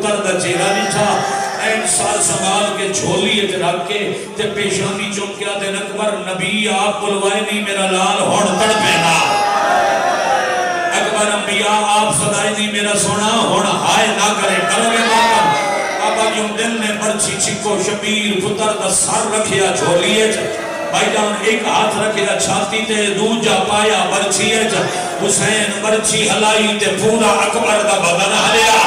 پتر دا چہرہ نہیں تھا این سال سنبھال کے جھولی رکھ کے تے پیشانی چونکیا دن اکبر نبی آپ بلوائے نہیں میرا لال ہون تڑ پینا اکبر انبیاء آپ صدائی نہیں میرا سونا ہون ہائے نہ کرے کرو گے بابا بابا یوں دل نے برچی چکو شبیر پتر دا سر رکھیا جھولیے بھائی جان ایک ہاتھ رکھیا چھاتی تے دوجا پایا برچیے حسین برچی ہلائی تے پورا اکبر دا بدن ہلیا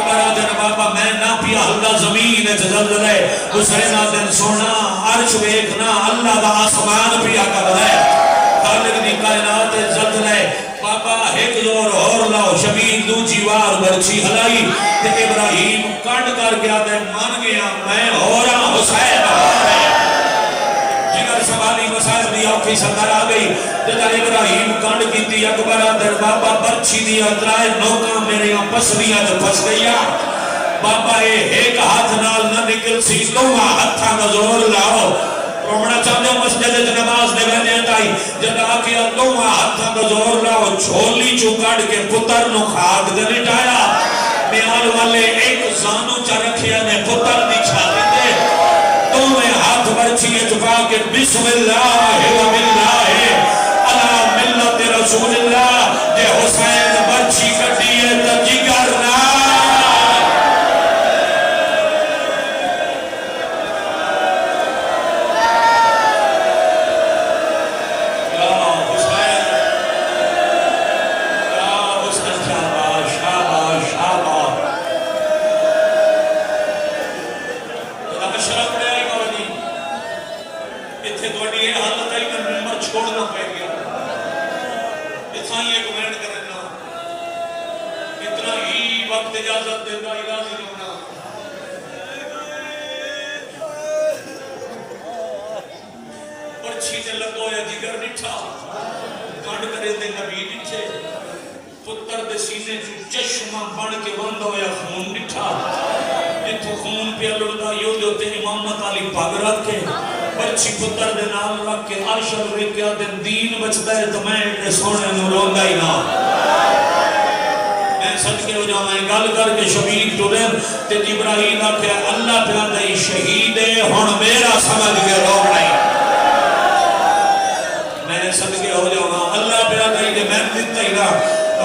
اکبر آدن بابا میں نہ پیا اللہ زمین زلزلے حسین آدن سونا عرش ویکھنا اللہ دا آسمان پیا کر رہے خالق دی کائنات زلزلے بابا ایک زور اور لاؤ شبیر دو جیوار برچی ہلائی تے ابراہیم کٹ کر کے آدھے مان گیا میں ہو رہا حسین ہو رہے جگر سوالی مسائل دی آنکھی سندر آگئی جدہ ابراہیم کانڈ کی تی اکبر آدھر بابا برچی دیا درائے نوکا میرے یہاں پسلیاں در پس گیا بابا ایک ہاتھ نال نہ نکل سی دوہا ہتھا نظور لاؤ رومنا چاہتے ہو مسجد نماز دے گئے دیتائی جدہ آکیا دوہا ہتھا نظور لاؤ چھولی چوکاڑ کے پتر نو خاک دے نٹایا میال والے ایک زانو چا رکھیا نے پتر نچھا دیتے دوہے ہاتھ برچیے چکا کے بسم اللہ و باللہ علی ملت رسول اللہ جے حسین برچی کٹیے تا جگر نہ پتر دے سینے چشمہ بڑھ کے بند ہویا خون نٹھا جتو خون پہ لڑدا یوں جو تے امامت علی پاگ رکھ کے برچی پتر دے نام رکھ کے عرشل رکھیا دن دین بچتا ہے تو میں نے سونے نو روندا ہی نہ میں صدقے ہو جاؤں میں گل کر کے شبیر ٹورن تے جبرائیل آکھے اللہ پہ دائی شہید ہے ہون میرا سمجھ کے روک نہیں میں صدقے ہو جاؤں اللہ پہ دائی کہ میں دیتا ہی نہ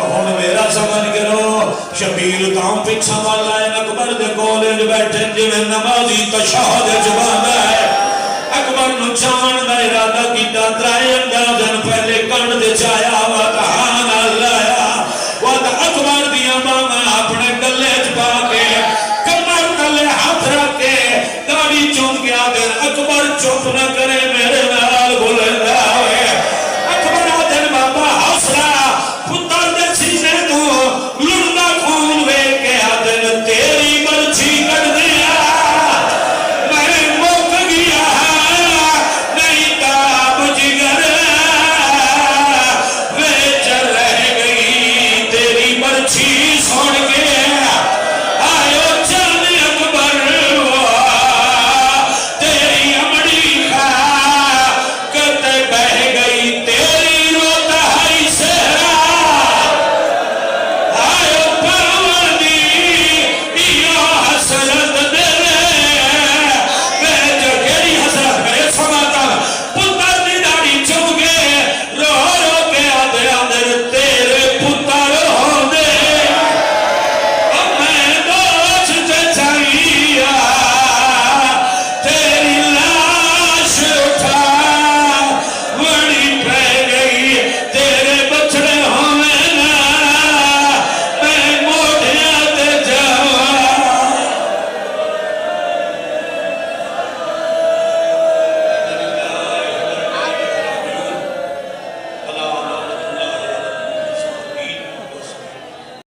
ہون میرا سمجھ کے رو شبیر تاؤں پچھا والا ہے اکبر دے کولے جو بیٹھے جو میں نمازی تشہد جبان ہے اکبر نو چاون دا ارادہ کی دادرائے اندازن پہلے کن دے چایا ہوا کہا